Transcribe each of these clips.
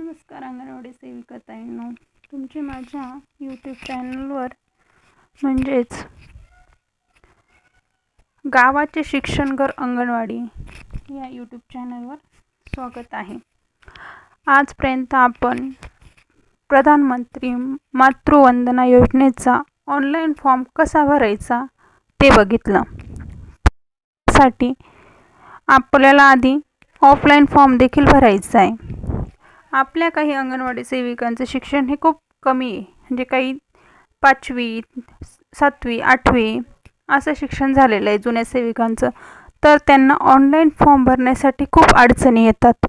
नमस्कार अंगणवाडी सेविका ताईंनो, तुमचे माझ्या यूट्यूब चॅनलवर म्हणजेच गावाचे शिक्षणघर अंगणवाडी या यूट्यूब चॅनलवर स्वागत आहे। आजपर्यंत आपण प्रधानमंत्री मातृवंदना योजनेचा ऑनलाईन फॉर्म कसा भरायचा ते बघितलं। त्यासाठी आपल्याला आधी ऑफलाईन फॉर्म देखील भरायचा आहे। आपल्या काही अंगणवाडी सेविकांचे शिक्षण हे खूप कमी आहे, म्हणजे काही 5वी 7वी 8वी असं शिक्षण झालेलं आहे जुन्या सेविकांचं। तर त्यांना ऑनलाईन फॉर्म भरण्यासाठी खूप अडचणी येतात।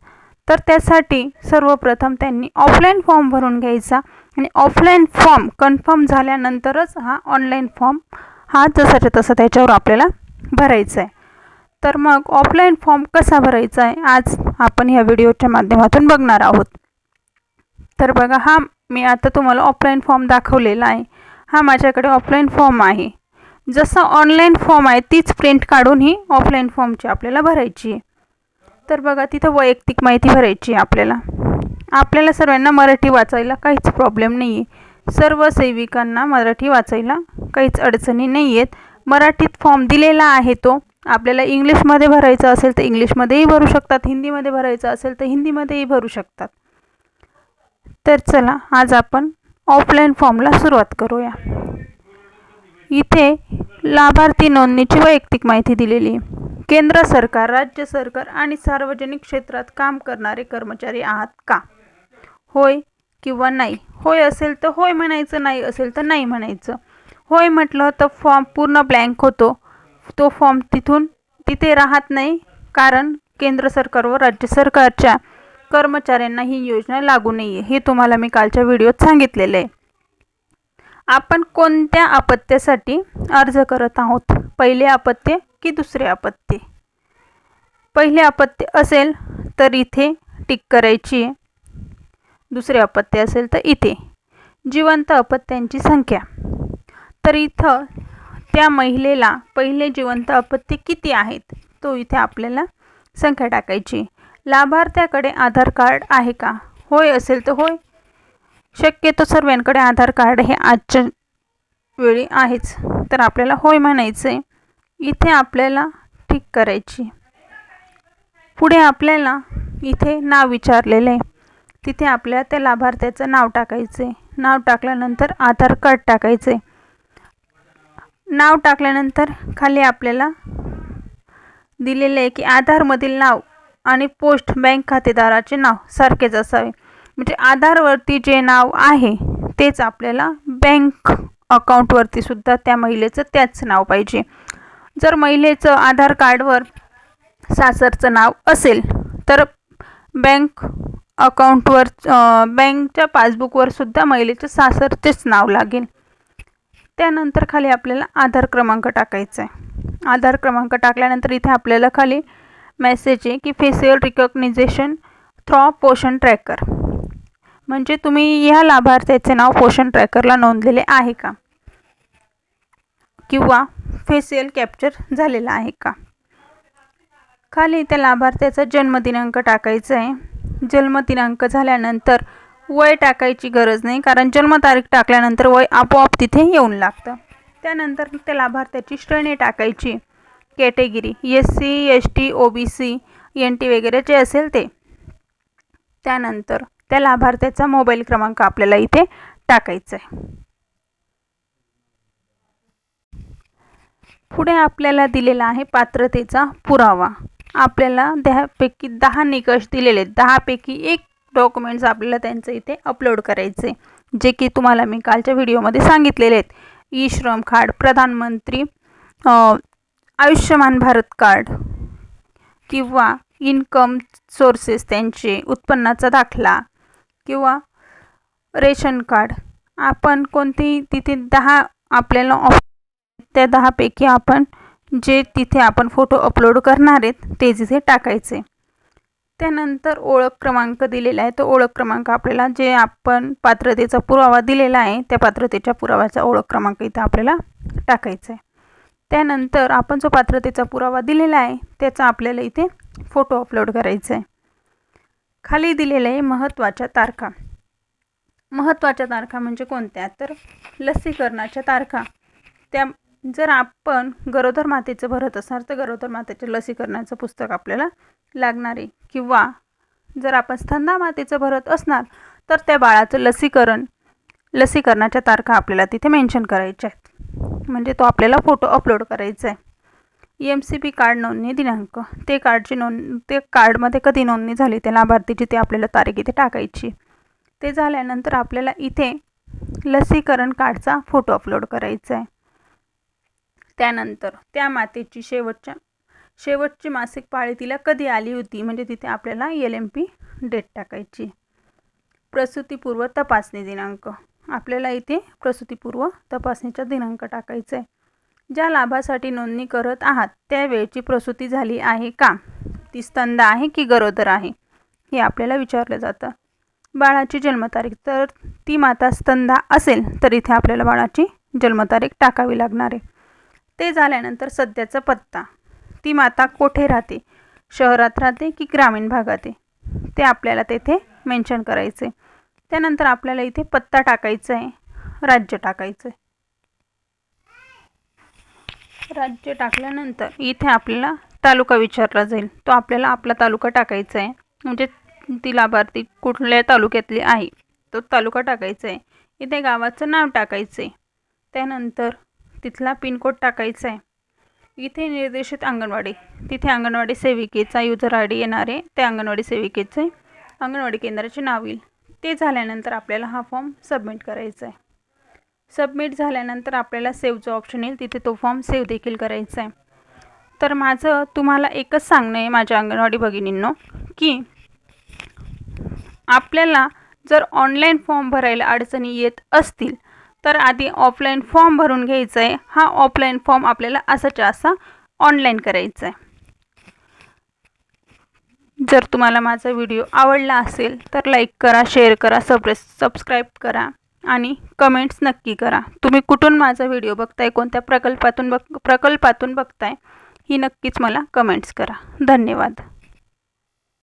तर त्यासाठी सर्वप्रथम त्यांनी ऑफलाईन फॉर्म भरून घ्यायचा आणि ऑफलाईन फॉर्म कन्फर्म झाल्यानंतरच हा ऑनलाईन फॉर्म हा जसाच्या तसा त्याच्यावर आपल्याला भरायचा आहे। तर मग ऑफलाईन फॉर्म कसा भरायचा आहे आज आपण या व्हिडिओच्या माध्यमातून बघणार आहोत। तर बघा, हा मी आता तुम्हाला ऑफलाईन फॉर्म दाखवलेला आहे। हा माझ्याकडे ऑफलाईन फॉर्म आहे। जसं ऑनलाईन फॉर्म आहे तीच प्रिंट काढून ही ऑफलाईन फॉर्मची आपल्याला भरायची आहे। तर बघा, तिथं वैयक्तिक माहिती भरायची आहे आपल्याला सर्वांना मराठी वाचायला काहीच प्रॉब्लेम नाही आहे। सर्व सेविकांना मराठी वाचायला काहीच अडचणी नाही आहेत। मराठीत फॉर्म दिलेला आहे तो आपल्याला इंग्लिशमध्ये भरायचा असेल तर इंग्लिशमध्येही भरू शकतात, हिंदीमध्ये भरायचा असेल तर हिंदीमध्येही भरू शकतात। तर चला आज आपण ऑफलाईन फॉर्मला सुरुवात करूया। इथे लाभार्थी नोंदणीची वैयक्तिक माहिती दिलेली आहे। केंद्र सरकार, राज्य सरकार आणि सार्वजनिक क्षेत्रात काम करणारे कर्मचारी आहात का? होय किंवा नाही। होय असेल तर होय म्हणायचं, नाही असेल तर नाही म्हणायचं। होय म्हटलं तर फॉर्म पूर्ण ब्लँक होतो, तो फॉर्म तिथे राहत नाही, कारण केंद्र सरकार व राज्य सरकारच्या कर्मचाऱ्यांना ही योजना लागू नाही आहे, हे तुम्हाला मी कालच्या व्हिडिओत सांगितलेले आहे। आपण कोणत्या अपत्यासाठी अर्ज करत आहोत? पहिले अपत्य की दुसरे अपत्य? पहिले अपत्य असेल तर इथे टिक करायची आहे, दुसरे अपत्य असेल तर इथे। जिवंत अपत्यांची संख्या, तर इथं त्या महिलेला पहिले जिवंत अपत्य किती आहेत तो इथे आपल्याला संख्या टाकायची। लाभार्थ्याकडे आधार कार्ड आहे का? होय असेल तर होय। शक्यतो सर्वांकडे आधार कार्ड हे आजच्या वेळी आहेच, तर आपल्याला होय म्हणायचं आहे। इथे आपल्याला टिक करायची। पुढे आपल्याला इथे नाव विचारलेलं आहे, तिथे आपल्याला त्या लाभार्थ्याचं नाव टाकायचं आहे। नाव टाकल्यानंतर आधार कार्ड टाकायचं आहे। नाव टाकल्यानंतर खाली आपल्याला दिलेले आहे की आधारमधील नाव आणि पोस्ट बँक खातेदाराचे नाव सारखेच असावे, म्हणजे आधारवरती जे नाव आहे तेच आपल्याला बँक अकाउंटवरती सुद्धा त्या महिलेचं त्याच नाव पाहिजे। जर महिलेचं आधार कार्डवर सासरचं नाव असेल तर बँक अकाउंटवर बँकच्या पासबुकवर सुद्धा महिलेचं सासरचेच नाव लागेल। त्यानंतर खाली आपल्याला आधार क्रमांक टाकायचा आहे। आधार क्रमांक टाकल्यानंतर इथे आपल्याला खाली मेसेज आहे की फेशियल रिकग्निशन थ्रू पोषण ट्रॅकर, म्हणजे तुम्ही ह्या लाभार्थ्याचे नाव पोषण ट्रॅकरला नोंदलेले आहे का किंवा फेशियल कॅप्चर झालेला आहे का। खाली त्या लाभार्थ्याचा जन्मदिनांक टाकायचा आहे। जन्मदिनांक झाल्यानंतर वय टाकायची गरज नाही, कारण जन्मतारीख टाकल्यानंतर वय आपोआप तिथे येऊन लागतं। त्यानंतर त्या लाभार्थ्याची श्रेणी टाकायची, category SC ST OBC NT वगैरे जे असेल ते। त्यानंतर त्या लाभार्थ्याचा मोबाईल क्रमांक आपल्याला इथे टाकायचा आहे। पुढे आपल्याला दिलेला आहे पात्रतेचा पुरावा। आपल्याला त्यापैकी 10 निकष दिलेले आहेत, 10 पैकी एक डॉक्युमेंट्स आपल्याला त्यांचं इथे अपलोड करायचे, जे की तुम्हाला मी कालच्या व्हिडिओमध्ये सांगितलेले आहेत। ई श्रम कार्ड, प्रधानमंत्री आयुष्यमान भारत कार्ड किंवा इन्कम सोर्सेस त्यांचे उत्पन्नाचा दाखला किंवा रेशन कार्ड। आपण कोणतेही तिथे 10 आपल्याला त्या 10 पैकी आपण जे तिथे आपण फोटो अपलोड करणार आहेत ते तिथे टाकायचे। त्यानंतर ओळख क्रमांक दिलेला आहे, तो ओळख क्रमांक आपल्याला जे आपण पात्रतेचा पुरावा दिलेला आहे त्या पात्रतेच्या पुराव्याचा ओळख क्रमांक इथे आपल्याला टाकायचा आहे। त्यानंतर आपण जो पात्रतेचा पुरावा दिलेला आहे त्याचा आपल्याला इथे फोटो अपलोड करायचा आहे। खाली दिलेल्या महत्त्वाच्या तारखा. महत्त्वाच्या तारखा म्हणजे कोणत्या? तर लसीकरणाच्या तारखा. त्या जर आपण गरोदर मातेचं भरत असणार तर गरोदर मातेच्या लसीकरणाचं पुस्तक आपल्याला लागणार आहे, किंवा जर आपण स्तनदा मातेचं भरत असणार तर त्या बाळाचं लसीकरणाच्या तारखा आपल्याला तिथे मेन्शन करायच्या आहेत, म्हणजे तो आपल्याला फोटो अपलोड करायचा आहे. EMCP कार्ड नोंदणी दिनांक, ते कार्डमध्ये कधी नोंदणी झाली त्या लाभार्थीची ते आपल्याला तारीख इथे टाकायची. ते झाल्यानंतर आपल्याला इथे लसीकरण कार्डचा फोटो अपलोड करायचा आहे. त्यानंतर त्या मातेची शेवटची मासिक पाळी तिला कधी आली होती, म्हणजे तिथे आपल्याला LMP डेट टाकायची. प्रसूतीपूर्व तपासणी दिनांक, आपल्याला इथे प्रसूतीपूर्व तपासणीचा दिनांक टाकायचा आहे. ज्या लाभासाठी नोंदणी करत आहात त्यावेळची प्रसूती झाली आहे का, ती स्तनदा आहे की गरोदर आहे, हे आपल्याला विचारलं जातं. बाळाची जन्मतारीख, तर ती माता स्तनदा असेल तर इथे आपल्याला बाळाची जन्मतारीख टाकावी लागणार आहे. ते झाल्यानंतर सध्याचा पत्ता, ती माता कोठे राहते, शहरात राहते की ग्रामीण भागात आहे, ते आपल्याला तेथे मेन्शन करायचे. त्यानंतर आपल्याला इथे पत्ता टाकायचा आहे, राज्य टाकायचं आहे. राज्य टाकल्यानंतर इथे आपल्याला तालुका विचारला जाईल, तो आपल्याला आपला तालुका टाकायचा आहे, म्हणजे ती लाभार्थी कुठल्या तालुक्यातली आहे तो तालुका टाकायचा आहे. इथे गावाचं नाव टाकायचं आहे. त्यानंतर तिथला पिनकोड टाकायचा आहे. इथे निर्देशित अंगणवाडी, तिथे अंगणवाडी सेविकेचा युजर ID येणार आहे, त्या अंगणवाडी सेविकेचे अंगणवाडी केंद्राचे नाव येईल. ते झाल्यानंतर आपल्याला हा फॉर्म सबमिट करायचा आहे. सबमिट झाल्यानंतर आपल्याला सेव्हचं ऑप्शन येईल, तिथे तो फॉर्म सेव्ह देखील करायचा आहे. तर माझं तुम्हाला एकच सांगणं आहे माझ्या अंगणवाडी भगिनींनो, की आपल्याला जर ऑनलाईन फॉर्म भरायला अडचणी येत असतील तर आधी ऑफलाईन फॉर्म भरून घ्यायचा आहे. हा ऑफलाईन फॉर्म आपल्याला असाच्या असा ऑनलाईन करायचा आहे. जर तुम्हाला माझा व्हिडिओ आवडला असेल तर लाईक करा, शेअर करा, सबस्क्राईब करा आणि कमेंट्स नक्की करा. तुम्ही कुठून माझा व्हिडिओ बघताय, कोणत्या प्रकल्पातून बघताय ही नक्कीच मला कमेंट्स करा. धन्यवाद.